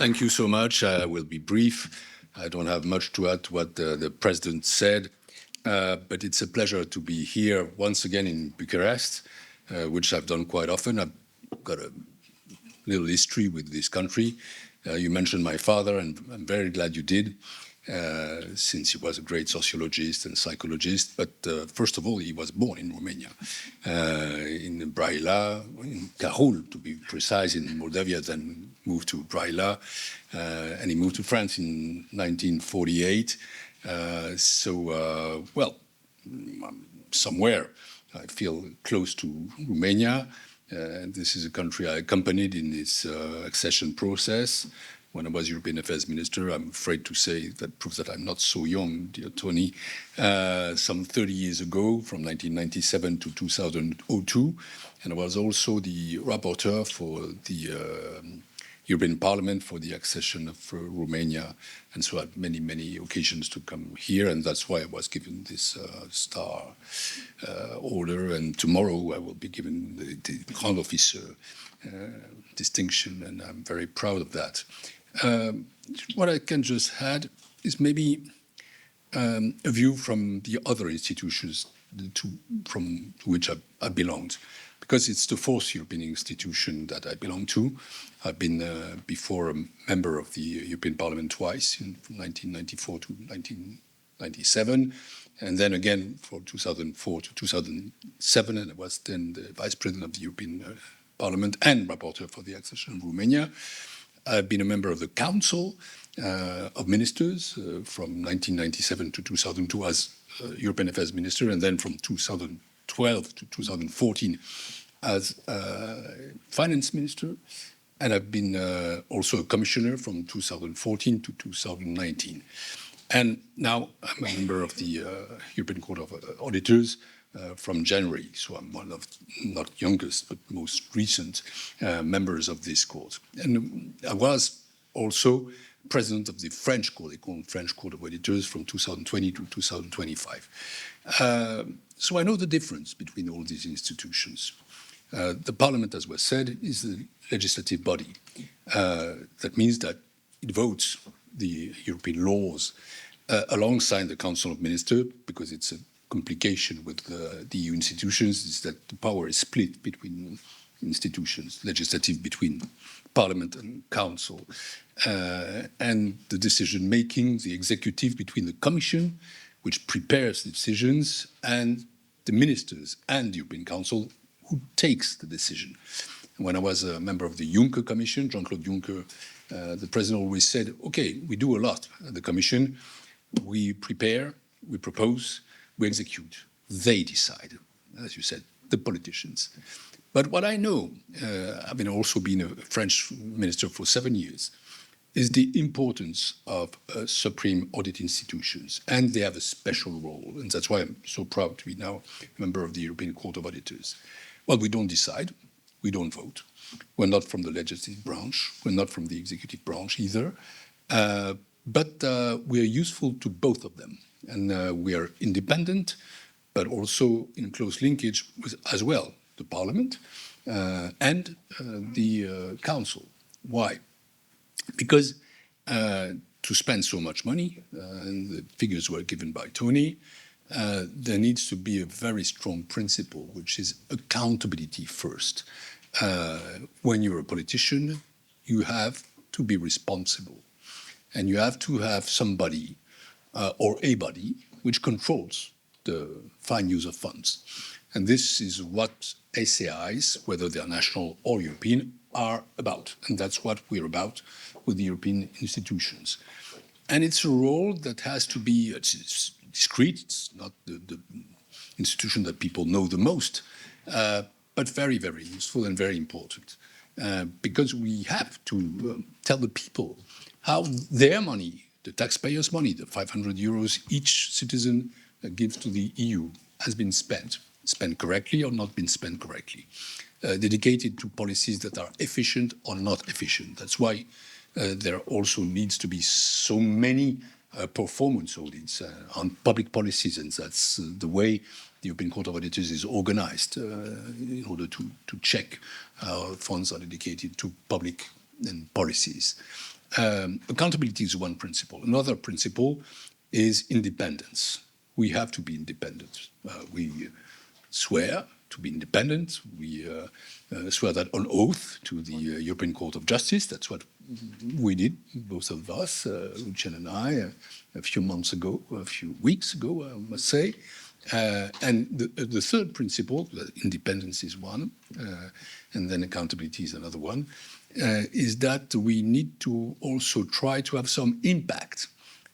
Thank you so much. I will be brief. I don't have much to add to what the President said, but it's a pleasure to be here once again in Bucharest, which I've done quite often. I've got a little history with this country. You mentioned my father, and I'm very glad you did, since he was a great sociologist and psychologist. But first of all, he was born in Romania, in Brăila, in Cahul, to be precise, in Moldavia, then moved to Brăila, and he moved to France in 1948. Well, somewhere I feel close to Romania. This is a country I accompanied in its accession process. When I was European Affairs Minister, I'm afraid to say that proves that I'm not so young, dear Tony, some 30 years ago, from 1997 to 2002. And I was also the rapporteur for the European Parliament for the accession of Romania. And so I had many, many occasions to come here. And that's why I was given this star order. And tomorrow I will be given the Grand Officer distinction. And I'm very proud of that. What I can just add is maybe a view from the other institutions to which I belonged, because it's the fourth European institution that I belong to. I've been before a member of the European Parliament twice, from 1994 to 1997, and then again from 2004 to 2007, and I was then the Vice President of the European Parliament and rapporteur for the accession of Romania. I've been a member of the Council of Ministers from 1997 to 2002 as European Affairs Minister, and then from 2012 to 2014 as Finance Minister. And I've been also a Commissioner from 2014 to 2019. And now I'm a member of the European Court of Auditors from January. So I'm one of, not youngest, but most recent members of this court. And I was also president of the French Court, they call it French Court of Auditors, from 2020 to 2025. So I know the difference between all these institutions. The Parliament, as was said, is the legislative body. That means that it votes the European laws alongside the Council of Ministers, because it's a complication with the EU institutions, is that the power is split between institutions, legislative between Parliament and Council, and the decision-making, the executive between the Commission, which prepares the decisions, and the ministers and the European Council, who takes the decision. When I was a member of the Juncker Commission, Jean-Claude Juncker, the president always said, okay, we do a lot at the Commission. We prepare, we propose, we execute. They decide, as you said, the politicians. But what I know, having also been a French minister for 7 years, is the importance of supreme audit institutions. And they have a special role. And that's why I'm so proud to be now a member of the European Court of Auditors. Well, we don't decide, we don't vote. We're not from the legislative branch, we're not from the executive branch either, but we are useful to both of them. And we are independent, but also in close linkage with, as well, the Parliament and the Council. Why? Because to spend so much money, and the figures were given by Tony, there needs to be a very strong principle, which is accountability first. When you're a politician, you have to be responsible. And you have to have somebody or a body which controls the fine use of funds. And this is what SAIs, whether they are national or European, are about. And that's what we're about with the European institutions. And it's a role that has to be discreet. It's not the institution that people know the most, but very, very useful and very important. Because we have to tell the people how their money, the taxpayers' money, the 500 euros each citizen gives to the EU, has been spent correctly or not been spent correctly, dedicated to policies that are efficient or not efficient. That's why there also needs to be so many performance audits on public policies, and that's the way the European Court of Auditors is organized in order to check how funds are dedicated to public and policies. Accountability is one principle. Another principle is independence. We have to be independent. We swear to be independent. We swear that on oath to the European Court of Justice. That's what we did, both of us, Lucien and I, a few months ago, a few weeks ago, I must say. And the third principle, independence is one, and then accountability is another one, is that we need to also try to have some impact.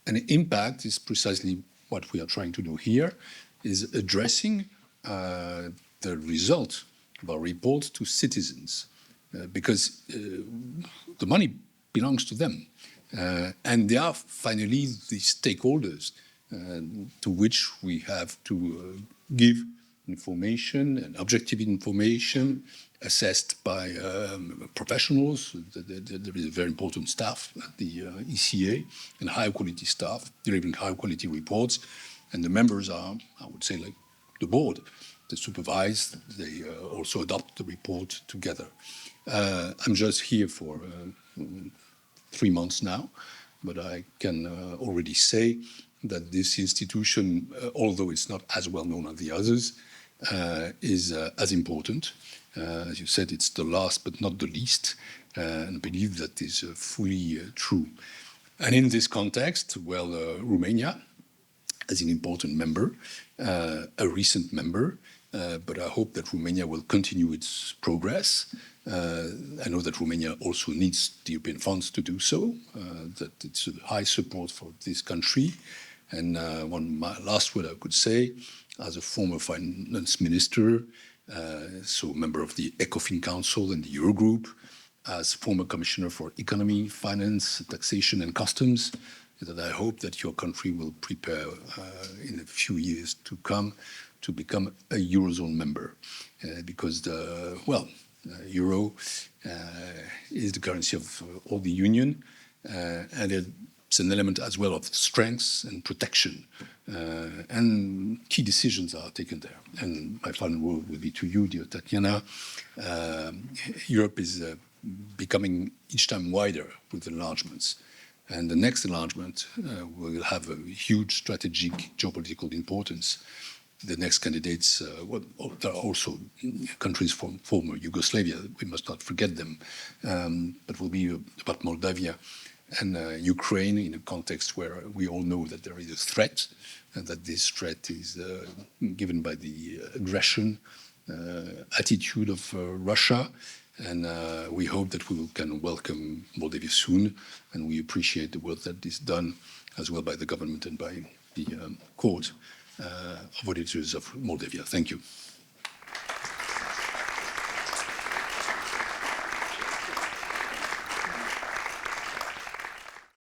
And impact is precisely what we are trying to do here, is addressing the result of our report to citizens, because the money belongs to them. And they are finally the stakeholders to which we have to give information and objective information assessed by professionals. There is a very important staff at the ECA and high quality staff delivering high quality reports. And the members are, I would say, like the board. They supervise, they also adopt the report together. I'm just here for 3 months now, but I can already say that this institution, although it's not as well known as the others, is as important. As you said, it's the last but not the least, and I believe that is fully true. And in this context, well, Romania, as an important member, a recent member, but I hope that Romania will continue its progress. I know that Romania also needs the European funds to do so, that it's a high support for this country. And my last word I could say, as a former finance minister, so member of the ECOFIN Council and the Eurogroup, as former commissioner for economy, finance, taxation and customs, that I hope that your country will prepare in a few years to come to become a Eurozone member, because the, euro is the currency of all the Union, and it's an element as well of strength and protection, and key decisions are taken there. And my final word will be to you, dear Tatiana. Europe is becoming each time wider with enlargements. And the next enlargement will have a huge strategic geopolitical importance. The next candidates, there are also countries from former Yugoslavia, we must not forget them, but will be about Moldavia and Ukraine, in a context where we all know that there is a threat, and that this threat is given by the aggression attitude of Russia. And we hope that we can welcome Moldavia soon, and we appreciate the work that is done as well by the government and by the court of auditors of Moldavia. Thank you.